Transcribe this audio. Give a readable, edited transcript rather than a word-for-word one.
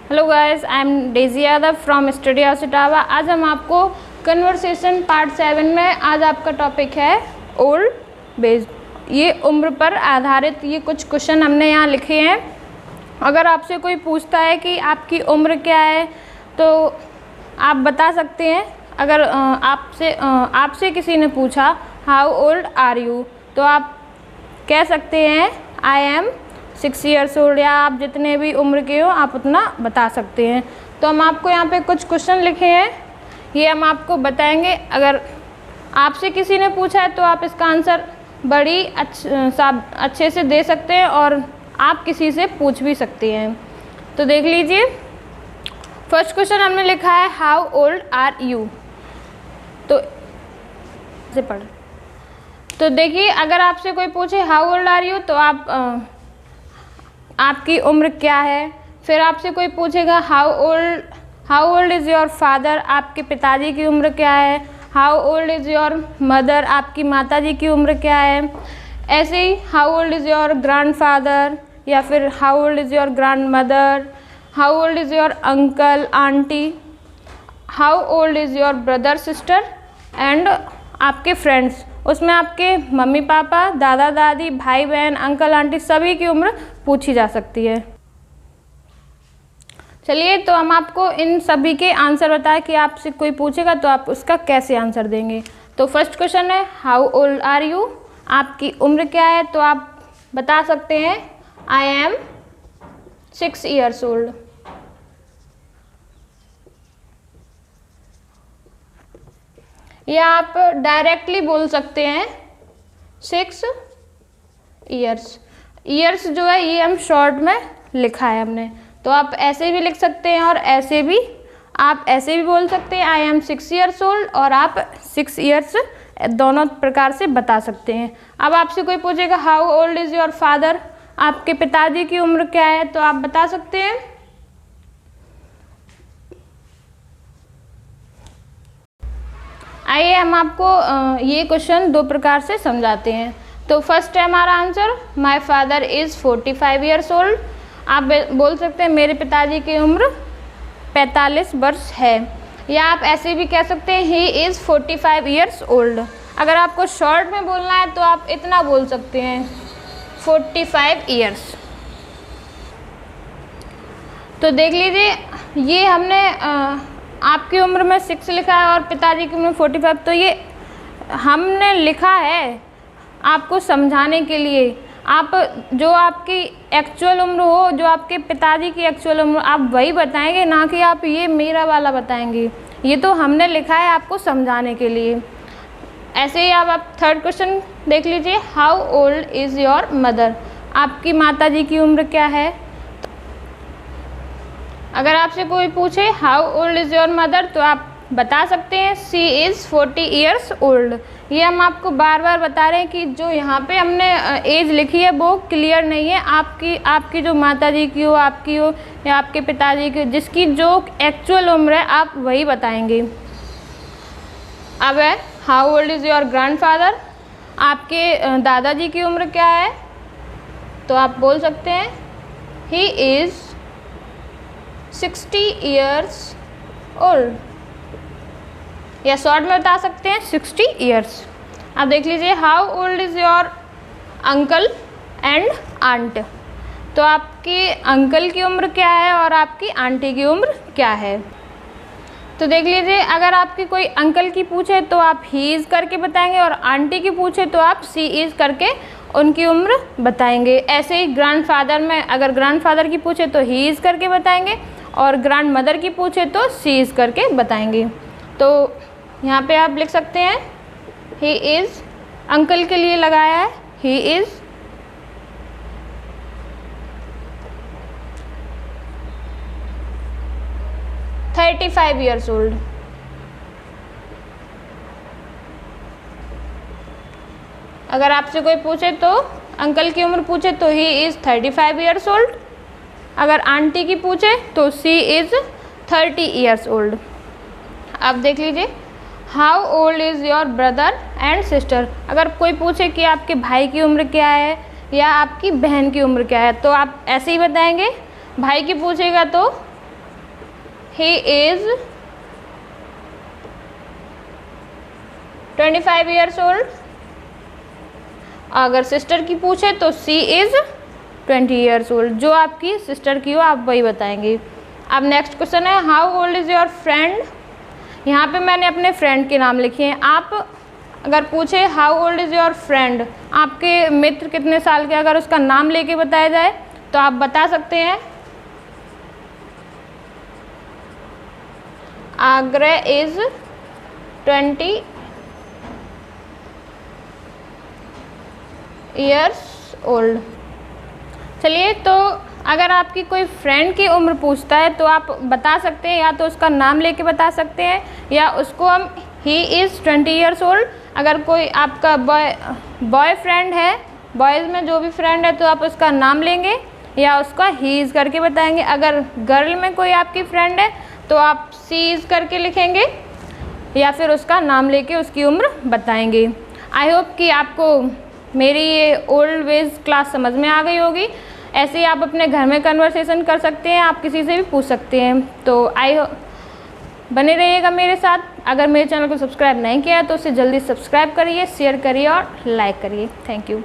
Hello guys, I am Daisy Yadav from study house Etawah. आज हम आपको कन्वर्सेशन पार्ट 7 में आज आपका टॉपिक है ओल्ड बेस्ड। ये उम्र पर आधारित ये कुछ क्वेश्चन हमने यहाँ लिखे हैं। अगर आपसे कोई पूछता है कि आपकी उम्र क्या है तो आप बता सकते हैं। अगर आपसे किसी ने पूछा हाउ ओल्ड आर यू तो आप कह सकते हैं आई एम 6 years old, या आप जितने भी उम्र के हो आप उतना बता सकते हैं। तो हम आपको यहाँ पे कुछ क्वेश्चन लिखे हैं, ये हम आपको बताएंगे। अगर आपसे किसी ने पूछा है तो आप इसका आंसर बड़ी अच्छे से दे सकते हैं और आप किसी से पूछ भी सकते हैं। तो देख लीजिए, फर्स्ट क्वेश्चन हमने लिखा है हाउ ओल्ड आर यू। तो से पढ़ तो देखिए, अगर आपसे कोई पूछे हाउ ओल्ड आर यू तो आपकी उम्र क्या है। फिर आपसे कोई पूछेगा how old is your father, आपके पिताजी की उम्र क्या है। How old is your mother, आपकी माताजी की उम्र क्या है। ऐसे ही how old is your grandfather, या फिर how old is your grandmother, how old is your uncle aunty, how old is your brother sister and आपके फ्रेंड्स। उसमें आपके मम्मी पापा, दादा दादी, भाई बहन, अंकल आंटी सभी की उम्र पूछी जा सकती है। चलिए, तो हम आपको इन सभी के आंसर बताएं कि आपसे कोई पूछेगा तो आप उसका कैसे आंसर देंगे। तो फर्स्ट क्वेश्चन है हाउ ओल्ड आर यू, आपकी उम्र क्या है। तो आप बता सकते हैं आई एम 6 years old। या आप डायरेक्टली बोल सकते हैं 6 years। ईयर्स जो है ये हम शॉर्ट में लिखा है हमने, तो आप ऐसे भी लिख सकते हैं और ऐसे भी आप ऐसे भी बोल सकते हैं आई एम 6 years old, और आप 6 years दोनों प्रकार से बता सकते हैं। अब आपसे कोई पूछेगा how old is your father, आपके पिताजी की उम्र क्या है, तो आप बता सकते हैं आइए हम आपको ये क्वेश्चन दो प्रकार से समझाते हैं। तो फर्स्ट है हमारा answer my father is 45 years old। आप बोल सकते हैं मेरे पिताजी की उम्र 45 वर्ष है। या आप ऐसे भी कह सकते हैं ही इज़ 45 years old। अगर आपको शॉर्ट में बोलना है तो आप इतना बोल सकते हैं 45 years। तो देख लीजिए, ये हमने आपकी उम्र में 6 लिखा है और पिताजी की उम्र 45। तो ये हमने लिखा है आपको समझाने के लिए। आप जो आपकी एक्चुअल उम्र हो, जो आपके पिताजी की एक्चुअल उम्र, आप वही बताएंगे, ना कि आप ये मेरा वाला बताएंगे। ये तो हमने लिखा है आपको समझाने के लिए। ऐसे ही आप थर्ड क्वेश्चन देख लीजिए how old is your mother, आपकी माताजी की उम्र क्या है। अगर आपसे कोई पूछे how old is your mother तो आप बता सकते हैं सी इज़ 40 years old। ये हम आपको बार बार बता रहे हैं कि जो यहाँ पे हमने एज लिखी है वो क्लियर नहीं है। आपकी जो माताजी की हो, आपकी हो, या आपके पिताजी की, जिसकी जो एक्चुअल उम्र है आप वही बताएंगे। अब है how old is your grandfather, आपके दादाजी की उम्र क्या है। तो आप बोल सकते हैं ही इज़ 60 years old, या शॉर्ट में बता सकते हैं 60 years। अब देख लीजिए how old is your uncle and aunt. तो आपके अंकल की उम्र क्या है और आपकी आंटी की उम्र क्या है। तो देख लीजिए, अगर आपकी कोई अंकल की पूछे तो आप ही इज़ करके बताएंगे, और आंटी की पूछे तो आप सी इज़ करके उनकी उम्र बताएंगे। ऐसे ही ग्रैंडफादर में अगर ग्रैंडफादर की पूछे तो ही इज़ करके बताएंगे, और ग्रैंड मदर की पूछे तो सी इज़ करके बताएंगे। तो यहाँ पे आप लिख सकते हैं ही इज़, अंकल के लिए लगाया है ही इज़ 35 years old। अगर आपसे कोई पूछे तो अंकल की उम्र पूछे तो ही इज़ 35 years old। अगर आंटी की पूछे तो सी इज़ 30 years old। अब देख लीजिए how old is your brother and sister. अगर कोई पूछे कि आपके भाई की उम्र क्या है या आपकी बहन की उम्र क्या है तो आप ऐसे ही बताएंगे। भाई की पूछेगा तो ही इज़ 25 ईयर्स ओल्ड। अगर सिस्टर की पूछे तो सी इज़ 20 ईयर्स ओल्ड। जो आपकी सिस्टर की हो आप वही बताएंगे। अब नेक्स्ट क्वेश्चन है how old is your friend. यहाँ पे मैंने अपने फ्रेंड के नाम लिखे हैं। आप अगर पूछे how old is your friend, आपके मित्र कितने साल के, अगर उसका नाम लेके बताया जाए तो आप बता सकते हैं आग्रे इज़ 20 ईयर्स ओल्ड। चलिए, तो अगर आपकी कोई फ्रेंड की उम्र पूछता है तो आप बता सकते हैं, या तो उसका नाम लेके बता सकते हैं या उसको हम ही इज़ 20 ईयर्स ओल्ड। अगर कोई आपका बॉय फ्रेंड है, बॉयज़ में जो भी फ्रेंड है, तो आप उसका नाम लेंगे या उसका ही इज़ करके बताएंगे। अगर गर्ल में कोई आपकी फ्रेंड है तो आप सी इज़ करके लिखेंगे या फिर उसका नाम लेके उसकी उम्र बताएंगे। आई होप कि आपको मेरी ये ओल्ड वेज क्लास समझ में आ गई होगी। ऐसे ही आप अपने घर में कन्वर्सेशन कर सकते हैं, आप किसी से भी पूछ सकते हैं। तो बने रहिएगा मेरे साथ। अगर मेरे चैनल को सब्सक्राइब नहीं किया तो उसे जल्दी सब्सक्राइब करिए, शेयर करिए और लाइक करिए। Thank you.